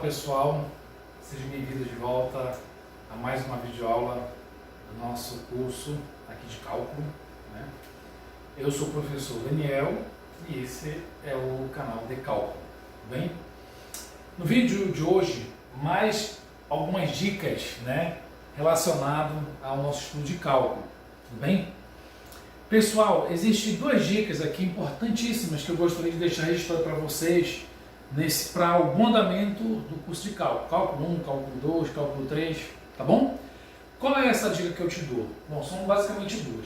pessoal, sejam bem-vindos de volta a mais uma videoaula do nosso curso aqui de cálculo, né? Eu sou o professor Daniel e esse é o canal de cálculo, tudo bem? No vídeo de hoje, mais algumas dicas, né, relacionado ao nosso estudo de cálculo, tudo bem? Pessoal, existem duas dicas aqui importantíssimas que eu gostaria de deixar registrado para vocês para o bom andamento do curso de cálculo. Cálculo 1, cálculo 2, cálculo 3, tá bom? Qual é essa dica que eu te dou? Bom, são basicamente duas.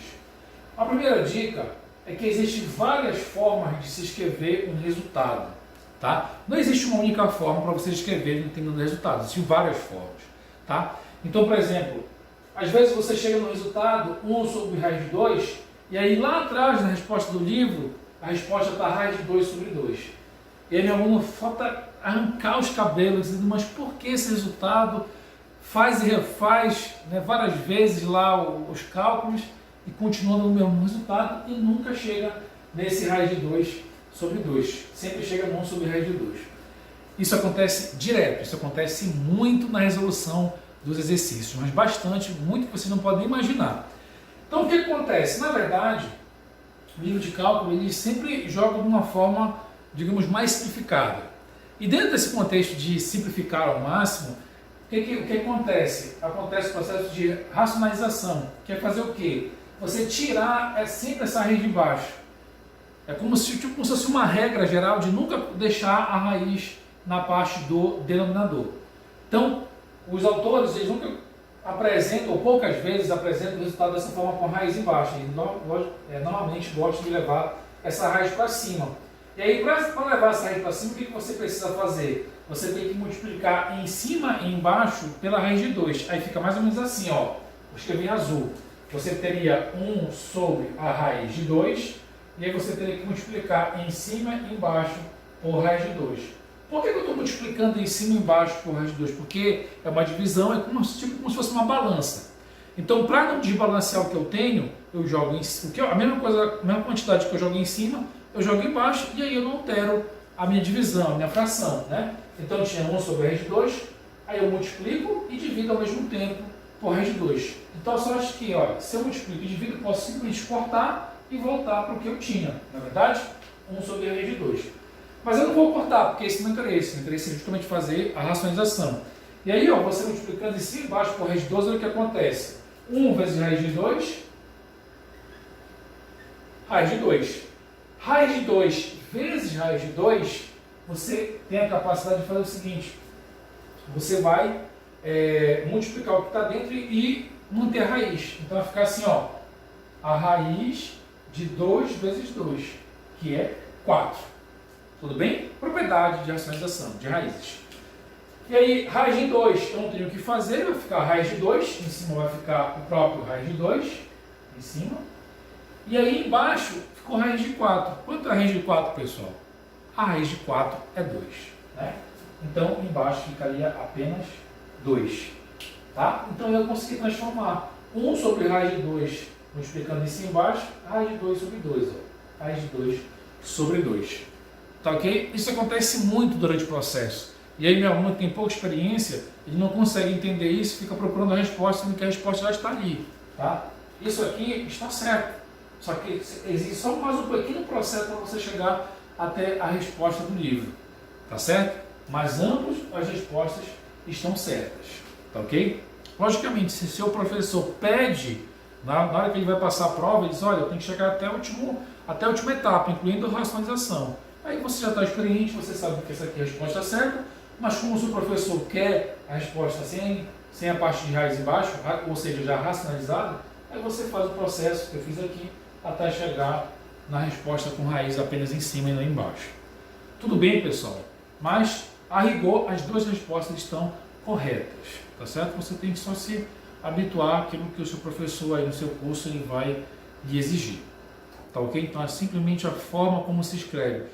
A primeira dica é que existem várias formas de se escrever um resultado, tá? Não existe uma única forma para você escrever um determinado resultado, existem várias formas, tá? Então, por exemplo, às vezes você chega no resultado 1 sobre raiz de 2, e aí lá atrás, na resposta do livro, a resposta está raiz de 2 sobre 2. E aí meu aluno falta arrancar os cabelos, dizendo, mas por que esse resultado faz e refaz, né, várias vezes lá os cálculos e continua no mesmo resultado e nunca chega nesse raiz de 2 sobre 2. Sempre chega no 1 sobre raiz de 2. Isso acontece direto, isso acontece muito na resolução dos exercícios, mas bastante, muito que vocês não podem imaginar. Então o que acontece? Na verdade, o livro de cálculo ele sempre joga de uma forma, digamos, mais simplificada. E dentro desse contexto de simplificar ao máximo, o que acontece? Acontece o processo de racionalização, que é fazer o quê? Você tirar sempre essa raiz de baixo. É como se fosse uma regra geral de nunca deixar a raiz na parte do denominador. Então, os autores eles nunca apresentam, ou poucas vezes apresentam o resultado dessa forma com a raiz embaixo. E normalmente gostam de levar essa raiz para cima. E aí, para levar essa raiz para cima, o que você precisa fazer? Você tem que multiplicar em cima e embaixo pela raiz de 2. Aí fica mais ou menos assim, ó. Vou escrever em azul. Você teria 1 sobre a raiz de 2, e aí você teria que multiplicar em cima e embaixo por raiz de 2. Por que eu estou multiplicando em cima e embaixo por raiz de 2? Porque é uma divisão, é como se fosse uma balança. Então, para não desbalancear o que eu tenho, eu jogo a mesma quantidade que eu jogo em cima, eu jogo embaixo, e aí eu não altero a minha divisão, a minha fração, né? Então, eu tinha 1 sobre raiz de 2, aí eu multiplico e divido ao mesmo tempo por raiz de 2. Então, eu só acho que, olha, se eu multiplico e divido, eu posso simplesmente cortar e voltar para o que eu tinha, na verdade? 1 sobre raiz de 2. Mas eu não vou cortar, porque esse não é interesse. O interesse é justamente fazer a racionalização. E aí, ó, você multiplicando em cima e embaixo por raiz de 2, olha o que acontece. 1 vezes raiz de 2, raiz de 2. Raiz de 2 vezes raiz de 2, você tem a capacidade de fazer o seguinte. Você vai multiplicar o que está dentro e manter a raiz. Então vai ficar assim, ó. A raiz de 2 vezes 2, que é 4. Tudo bem? Propriedade de racionalização, de raízes. E aí, raiz de 2, eu não tenho o que fazer, vai ficar raiz de 2, em cima vai ficar o próprio raiz de 2, em cima. E aí embaixo ficou raiz de 4. Quanto é a raiz de 4, pessoal? A raiz de 4 é 2. Né? Então, embaixo ficaria apenas 2. Tá? Então, eu consegui transformar 1 sobre raiz de 2, multiplicando em cima e embaixo, raiz de 2 sobre 2. Ó. Raiz de 2 sobre 2. Tá ok? Isso acontece muito durante o processo. E aí meu aluno tem pouca experiência, ele não consegue entender isso, fica procurando a resposta, sendo que a resposta já está ali. Tá? Isso aqui está certo. Só que existe só mais um pequeno processo para você chegar até a resposta do livro. Tá certo? Mas ambas as respostas estão certas. Tá ok? Logicamente, se seu professor pede, na hora que ele vai passar a prova, ele diz, olha, eu tenho que chegar até a última etapa, incluindo a racionalização. Aí você já está experiente, você sabe que essa aqui é a resposta certa, mas como o seu professor quer a resposta sem a parte de raiz embaixo, ou seja, já racionalizada, aí você faz o processo que eu fiz aqui até chegar na resposta com raiz apenas em cima e não embaixo. Tudo bem, pessoal? Mas, a rigor, as duas respostas estão corretas, tá certo? Você tem que só se habituar àquilo que o seu professor aí no seu curso ele vai lhe exigir. Tá ok? Então, é simplesmente a forma como se escreve.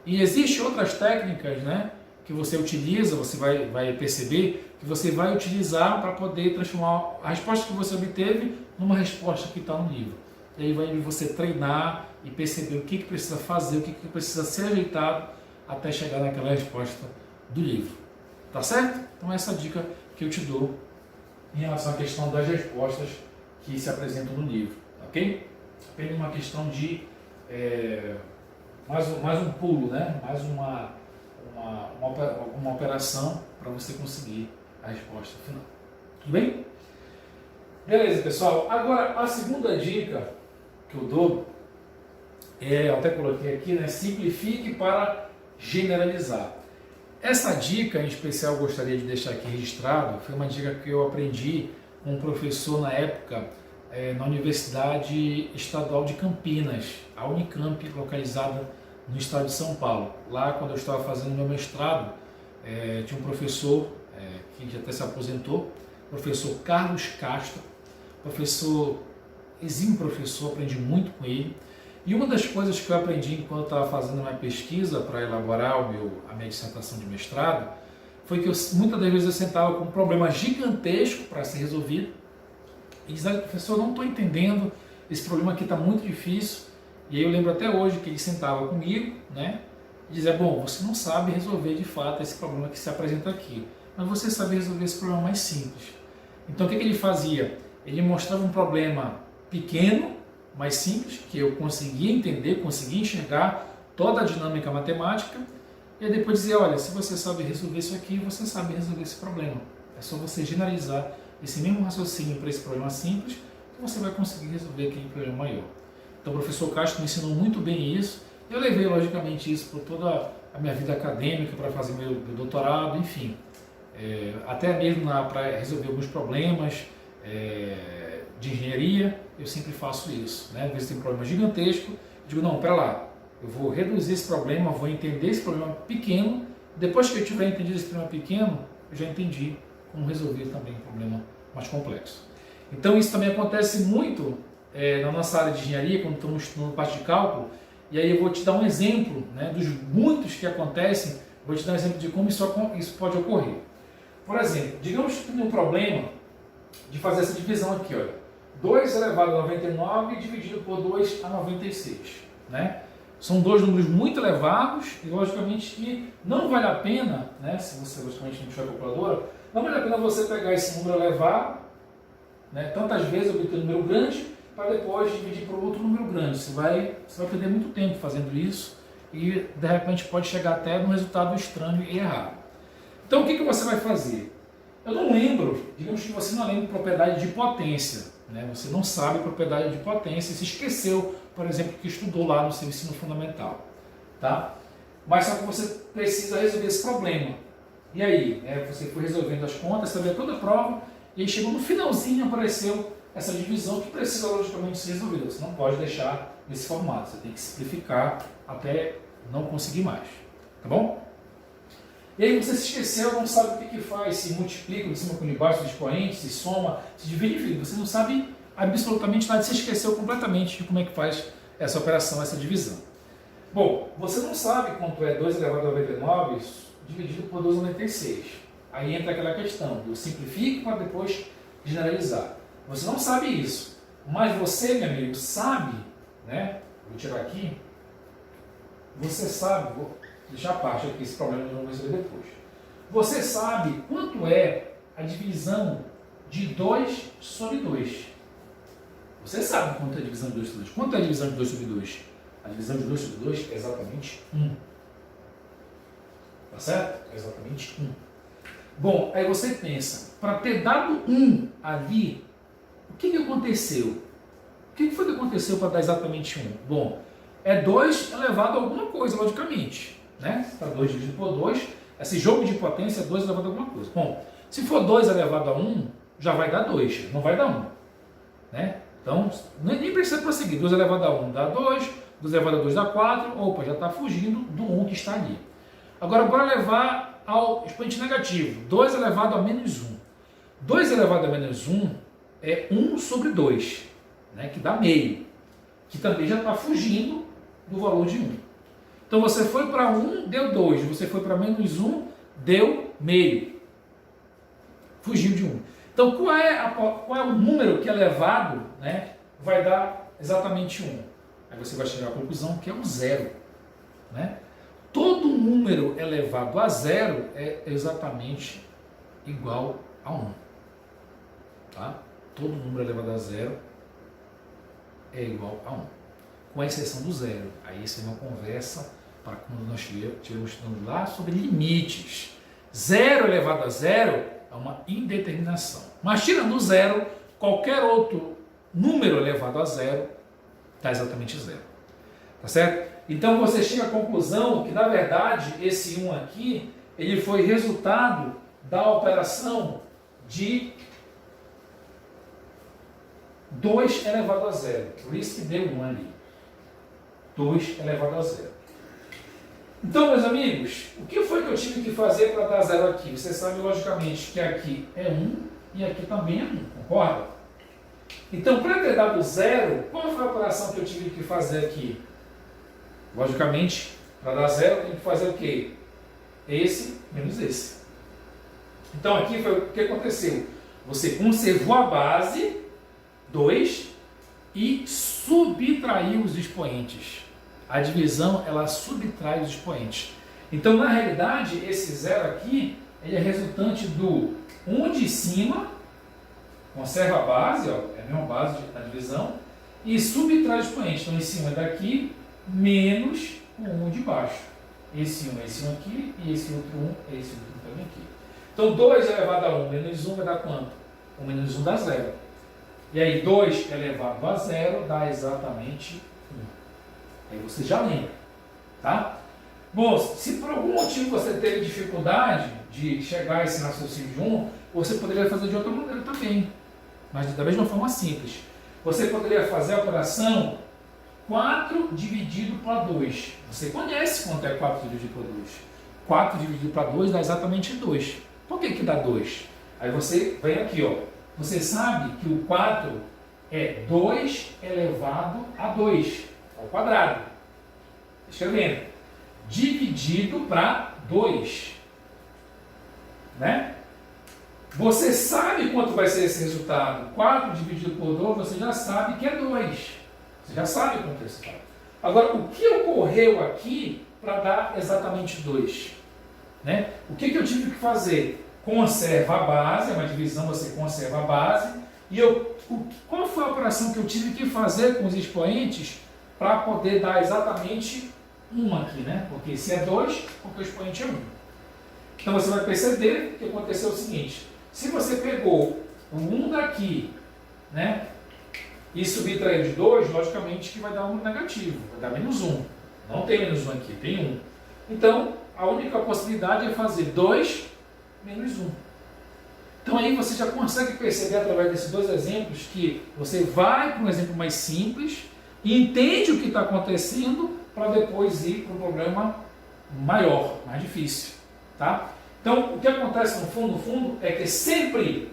E existem outras técnicas, né, que você utiliza, você vai perceber, que você vai utilizar para poder transformar a resposta que você obteve numa resposta que está no livro. E aí vai você treinar e perceber o que precisa fazer, o que precisa ser ajeitado até chegar naquela resposta do livro. Tá certo? Então essa é a dica que eu te dou em relação à questão das respostas que se apresentam no livro, ok? Apenas uma questão de mais um pulo, né? Mais uma operação para você conseguir a resposta final. Tudo bem? Beleza, pessoal. Agora, a segunda dica que eu dou, eu até coloquei aqui, né? Simplifique para generalizar. Essa dica, em especial, eu gostaria de deixar aqui registrado, foi uma dica que eu aprendi com um professor na época, na Universidade Estadual de Campinas, a Unicamp, localizada no estado de São Paulo. Lá, quando eu estava fazendo meu mestrado, tinha um professor que já até se aposentou, professor Carlos Castro, exímio professor, aprendi muito com ele. E uma das coisas que eu aprendi enquanto eu estava fazendo a minha pesquisa para elaborar a minha dissertação de mestrado, foi que muitas das vezes eu sentava com um problema gigantesco para ser resolvido e dizia, professor, eu não estou entendendo, esse problema aqui está muito difícil. E aí eu lembro até hoje que ele sentava comigo, né, e dizia, bom, você não sabe resolver de fato esse problema que se apresenta aqui, mas você sabe resolver esse problema mais simples. Então o que ele fazia? Ele mostrava um problema pequeno, mais simples, que eu conseguia entender, conseguia enxergar toda a dinâmica matemática, e aí depois dizia, olha, se você sabe resolver isso aqui, você sabe resolver esse problema. É só você generalizar esse mesmo raciocínio para esse problema simples, que você vai conseguir resolver aquele problema maior. Então o professor Castro me ensinou muito bem isso, eu levei logicamente isso por toda a minha vida acadêmica, para fazer meu doutorado, enfim, até mesmo para resolver alguns problemas de engenharia, eu sempre faço isso, né? Às vezes tem um problema gigantesco, eu digo, não, pera lá, eu vou reduzir esse problema, vou entender esse problema pequeno, depois que eu tiver entendido esse problema pequeno, eu já entendi como resolver também um problema mais complexo. Então isso também acontece muito na nossa área de engenharia, quando estamos estudando parte de cálculo, e aí eu vou te dar um exemplo, né, dos muitos que acontecem, vou te dar um exemplo de como isso pode ocorrer. Por exemplo, digamos que tem um problema de fazer essa divisão aqui, olha, 2 elevado a 99 dividido por 2 a 96, né? São dois números muito elevados e logicamente que não vale a pena, né, se você logicamente não tiver calculadora, não vale a pena você pegar esse número elevado, né, tantas vezes obter um número grande para depois dividir por outro número grande. Você vai perder muito tempo fazendo isso e de repente pode chegar até num resultado estranho e errado. Então o que você vai fazer? Eu não lembro, digamos que você não lembra propriedade de potência, né? Você não sabe propriedade de potência, se esqueceu, por exemplo, que estudou lá no seu ensino fundamental, tá? Mas só que você precisa resolver esse problema. E aí, você foi resolvendo as contas, sabia toda a prova, e aí chegou no finalzinho, apareceu essa divisão que precisa logicamente ser resolvida. Você não pode deixar nesse formato, você tem que simplificar até não conseguir mais, tá bom? E aí você se esqueceu, não sabe o que faz, se multiplica de cima com de baixo, se expoente, se soma, se divide, enfim, você não sabe absolutamente nada, você esqueceu completamente de como é que faz essa operação, essa divisão. Bom, você não sabe quanto é 2 elevado a 99 dividido por 2 a 96. Aí entra aquela questão do simplifique para depois generalizar. Você não sabe isso, mas você, meu amigo, sabe, né? Vou tirar aqui. Você sabe, vou deixar a parte aqui, esse problema eu vou resolver depois. Você sabe quanto é a divisão de 2 sobre 2. Você sabe quanto é a divisão de 2 sobre 2. Quanto é a divisão de 2 sobre 2? A divisão de 2 sobre 2 é exatamente 1. Tá certo? É exatamente 1. Bom, aí você pensa, para ter dado 1 ali, o que aconteceu? O que foi que aconteceu para dar exatamente 1? Bom, é 2 elevado a alguma coisa, logicamente. Né? Está 2 dividido por 2, esse jogo de potência é 2 elevado a alguma coisa. Bom, se for 2 elevado a 1, já vai dar 2, não vai dar 1. Né? Então, nem precisa prosseguir. 2 elevado a 1 dá 2, 2 elevado a 2 dá 4, opa, já está fugindo do 1 que está ali. Agora, bora levar ao expoente negativo, 2 elevado a menos 1. 2 elevado a menos 1 é 1 sobre 2, né, que dá meio, que também já está fugindo do valor de 1. Então você foi para 1, deu 2, você foi para menos 1, deu meio. Fugiu de 1. Então qual é o número que elevado, né, vai dar exatamente 1? Aí você vai chegar à conclusão que é um 0. Né? Todo número elevado a zero é exatamente igual a 1. Tá? Todo número elevado a zero é igual a 1. Com exceção do zero. Aí isso é uma conversa para quando nós estivermos estudando lá sobre limites. Zero elevado a zero é uma indeterminação. Mas tirando o zero, qualquer outro número elevado a zero dá exatamente zero. Tá certo? Então você chega à conclusão que, na verdade, esse 1 aqui, ele foi resultado da operação de 2 elevado a zero. Por isso que deu 1 ali. 2 elevado a zero. Então, meus amigos, o que foi que eu tive que fazer para dar zero aqui? Você sabe, logicamente, que aqui é 1 e aqui também é 1, concorda? Então, para ter dado zero, qual foi a operação que eu tive que fazer aqui? Logicamente, para dar zero, eu tenho que fazer o quê? Esse menos esse. Então, aqui foi o que aconteceu. Você conservou a base, 2, e subtraiu os expoentes. A divisão, ela subtrai os expoentes. Então, na realidade, esse zero aqui, ele é resultante do 1 de cima, conserva a base, ó, é a mesma base da divisão, e subtrai os expoentes. Então, esse 1 é daqui, menos o 1 de baixo. Esse 1 é esse 1 aqui, e esse outro 1 é esse outro 1 também aqui. Então, 2 elevado a 1 menos 1 vai dar quanto? 1 menos 1 dá 0. E aí, 2 elevado a 0 dá exatamente 1. Aí você já lembra, tá? Bom, se por algum motivo você teve dificuldade de chegar a esse raciocínio de 1, você poderia fazer de outra maneira também, mas da mesma forma simples. Você poderia fazer a operação 4 dividido para 2. Você conhece quanto é 4 dividido para 2. 4 dividido para 2 dá exatamente 2. Por que dá 2? Aí você vem aqui, ó. Você sabe que o 4 é 2 elevado a 2, ao quadrado. Escrevendo. Dividido para 2. Né? Você sabe quanto vai ser esse resultado? 4 dividido por 2, você já sabe que é 2. Você já sabe quanto é esse resultado. Agora, o que ocorreu aqui para dar exatamente 2? Né? O que eu tive que fazer? Conserva a base, é uma divisão, você conserva a base. E qual foi a operação que eu tive que fazer com os expoentes para poder dar exatamente 1 aqui, né? Porque se é 2, porque o expoente é 1. Então você vai perceber que aconteceu o seguinte: se você pegou o 1 daqui, né, e subtraiu de 2, logicamente que vai dar um negativo, vai dar menos 1. Não tem menos 1 aqui, tem 1. Então, a única possibilidade é fazer 2 menos 1. Então aí você já consegue perceber através desses dois exemplos que você vai para um exemplo mais simples e entende o que está acontecendo para depois ir para um problema maior, mais difícil. Tá? Então o que acontece no fundo é que sempre,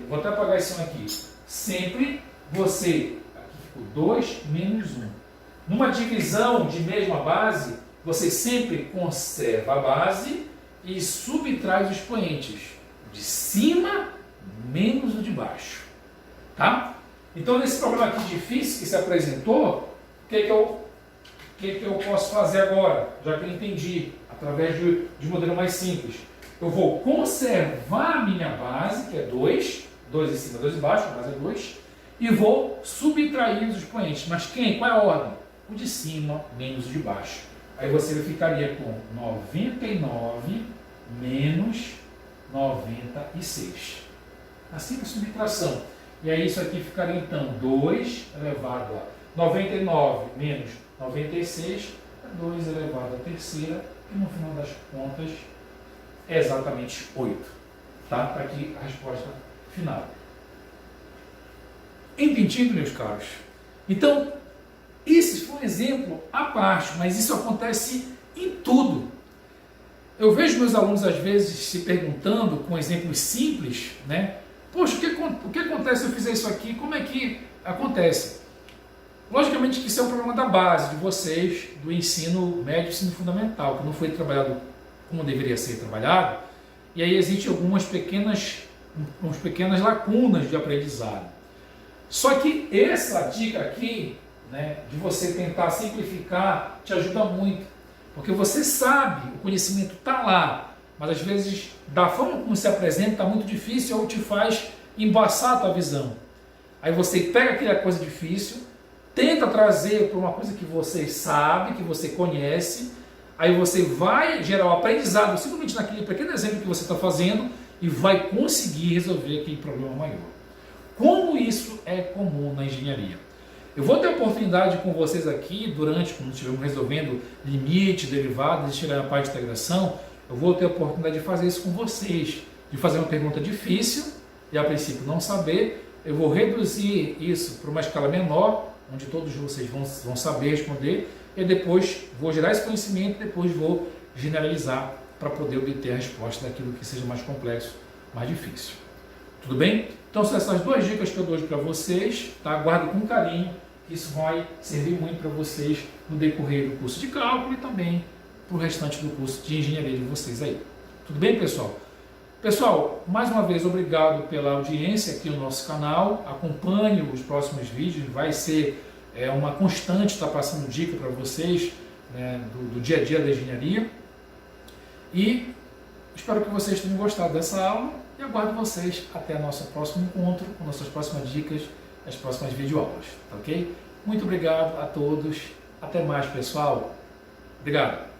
vou até apagar esse 1 aqui, sempre você, aqui ficou 2 menos 1. Numa divisão de mesma base, você sempre conserva a base e subtrai os expoentes de cima menos o de baixo, tá? Então nesse problema aqui difícil que se apresentou, o que eu posso fazer agora, já que eu entendi através de um modelo mais simples? Eu vou conservar a minha base, que é 2 em cima, 2 embaixo, a base é 2, e vou subtrair os expoentes. Mas qual é a ordem? O de cima menos o de baixo. Aí você ficaria com 99 menos 96. A simples subtração. E aí isso aqui ficaria então 2 elevado a 99 menos 96, é 2 elevado à terceira, que no final das contas é exatamente 8. Tá? Para aqui a resposta final. Entendido, meus caros? Então, esse foi um exemplo à parte, mas isso acontece em tudo. Eu vejo meus alunos às vezes se perguntando com exemplos simples, né? Poxa, o que acontece se eu fizer isso aqui? Como é que acontece? Logicamente que isso é um problema da base de vocês, do ensino médio e ensino fundamental, que não foi trabalhado como deveria ser trabalhado, e aí existem algumas pequenas lacunas de aprendizado. Só que essa dica aqui, né, de você tentar simplificar, te ajuda muito. Porque você sabe, o conhecimento está lá, mas às vezes, da forma como se apresenta, está muito difícil ou te faz embaçar a tua visão. Aí você pega aquela coisa difícil, tenta trazer para uma coisa que você sabe, que você conhece, aí você vai gerar o aprendizado simplesmente naquele pequeno exemplo que você está fazendo e vai conseguir resolver aquele problema maior. Como isso é comum na engenharia? Eu vou ter oportunidade com vocês aqui, quando estivermos resolvendo limites, derivadas, e chegar na parte de integração, eu vou ter a oportunidade de fazer isso com vocês, de fazer uma pergunta difícil e a princípio não saber, eu vou reduzir isso para uma escala menor, onde todos vocês vão saber responder, e depois vou gerar esse conhecimento e depois vou generalizar para poder obter a resposta daquilo que seja mais complexo, mais difícil. Tudo bem? Então são essas duas dicas que eu dou hoje para vocês, tá? Aguardo com carinho, isso vai servir muito para vocês no decorrer do curso de cálculo e também para o restante do curso de engenharia de vocês aí. Tudo bem, pessoal? Pessoal, mais uma vez, obrigado pela audiência aqui no nosso canal. Acompanhe os próximos vídeos, vai ser uma constante estar passando dica para vocês, né, do dia a dia da engenharia. E espero que vocês tenham gostado dessa aula e aguardo vocês até o nosso próximo encontro, com nossas próximas dicas, as próximas videoaulas, tá ok? Muito obrigado a todos, até mais, pessoal. Obrigado.